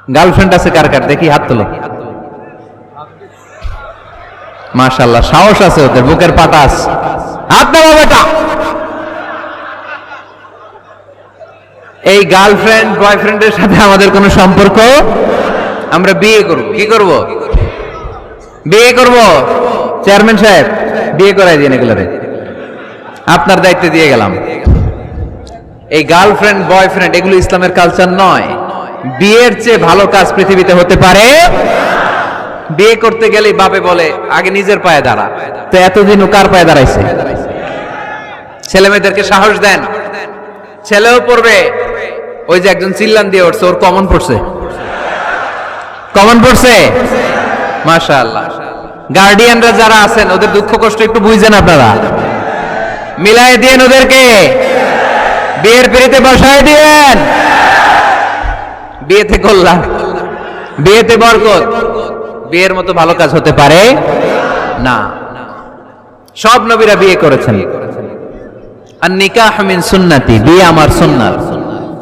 Girlfriend আছে কার কার দেখি হাত তোলো। মাশাআল্লাহ, সাহস আছে ওদের, বুকের পাটা আছে। হাত নামাও বেটা। এই গার্লফ্রেন্ড বয়ফ্রেন্ডের সাথে আমাদের কোনো সম্পর্ক, আমরা বিয়ে করব। কি করব? বিয়ে করব। চেয়ারম্যান সাহেব বিয়ে করাই দিন এগুলোরে, আপনার দায়িত্ব দিয়ে গেলাম। এই গার্লফ্রেন্ড বয়ফ্রেন্ড এগুলো ইসলামের কালচার নয়। বিয়ের চেয়ে ভালো কাজ পৃথিবীতে হতে পারে। বিয়ে করতে গেলে বাপে বলে আগে নিজের পায়ে দাঁড়া, তো এতদিন ও কার পায়ে দাঁড়াইছে? ছেলে মেয়েদেরকে সাহস দেন, ছেলেও পড়বে। ওই যে একজন চিল্লান দিয়ে উঠছে, ওর কমন পড়ছে, কমন পড়ছে। মাশাআল্লাহ। গার্ডিয়ানরা যারা আছেন ওদের দুঃখ কষ্ট একটু বুঝছেন আপনারা, মিলাই দিয়েন ওদেরকে, বিয়ের পিড়িতে বসায় দিয়েন। বিয়েতে কল্যাণ, বিয়েতে বরকত। বিয়ের মতো ভালো কাজ হতে পারে না। সব নবীরা বিয়ে করেছেন। আর নিকাহ মিন সুন্নতি, বিয়ে আমার সুন্নাত।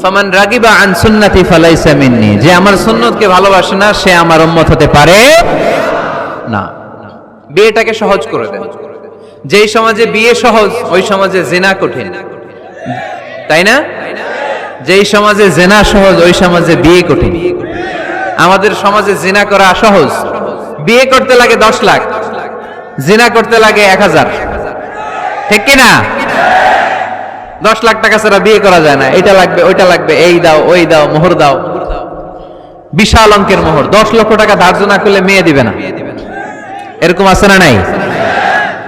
ফামান রাগিবা আন সুন্নতি ফালাইসা মিন্নি, যে আমার সুন্নতকে ভালোবাসে না সে আমার উম্মত হতে পারে না। বিয়েটাকে সহজ করে দেন। যেই সমাজে বিয়ে সহজ ওই সমাজে জিনা কঠিন, তাই না? যেই সমাজে জিনা সহজ ওই সমাজে বিয়ে কঠিন। আমাদের সমাজে জিনা করা সহজ, বিয়ে করতে লাগে 10 লাখ, জিনা করতে লাগে 1000, ঠিক কিনা? 10 লাখ টাকা ছাড়া বিয়ে করা যায় না। এটা লাগবে, ওইটা লাগবে, এই দাও, ওই দাও, মোহর দাও, বিশাল অঙ্কের মোহর। 10 লক্ষ টাকা ধার্য না করলে মেয়ে দিবে না, এরকম আছে না নাই?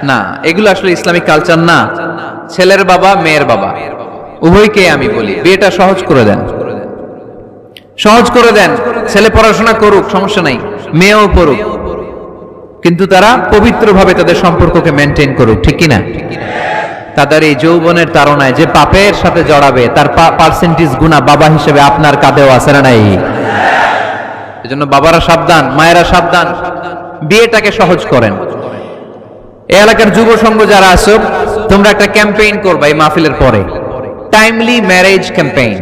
না, এগুলো আসলে ইসলামিক কালচার না। ছেলের বাবা মেয়ের বাবা উভয়কে আমি বলি বিয়েটা সহজ করে দেন, সহজ করে দেন। ছেলে পড়াশোনা করুক, সমস্যা নাই, মেয়েও পড়ুক, কিন্তু তারা পবিত্রভাবে তাদের সম্পর্ককে মেনটেন করুক, ঠিক কিনা? তাদের এই যৌবনের তাড়নায় যে পাপের সাথে জড়াবে তার পার্সেন্টেজ গুনাহ বাবা হিসেবে আপনার কাঁধেও আছে না নাই? এজন্য বাবারা সাবধান, মায়েরা সাবধান, বিয়েটাকে সহজ করেন। এই এলাকার যুব সংঘ যারা আছো তোমরা একটা ক্যাম্পেইন করবা এই মাহফিলের পরে, timely marriage campaign.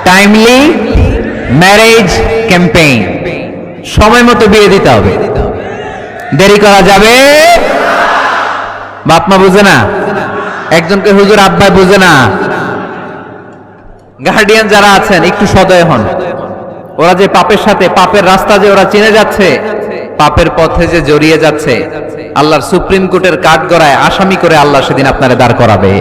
Timely marriage campaign. সময় মতো বিয়ে দিতে হবে, দেরি করা যাবে। বাপ মা বুঝে না, একজনকে হুজুর আব্বাই বুঝে না। গার্ডিয়ান যারা আছেন একটু সদয় হন। ওরা যে পাপের সাথে, পাপের রাস্তা যে ওরা চিনে যাচ্ছে, পাপের পথে যে জড়িয়ে যাচ্ছে, আল্লাহর সুপ্রিম কোর্টের কাঠগড়ায় আসামি করে আল্লাহ সেদিন আপনারে দাঁড় করাবে।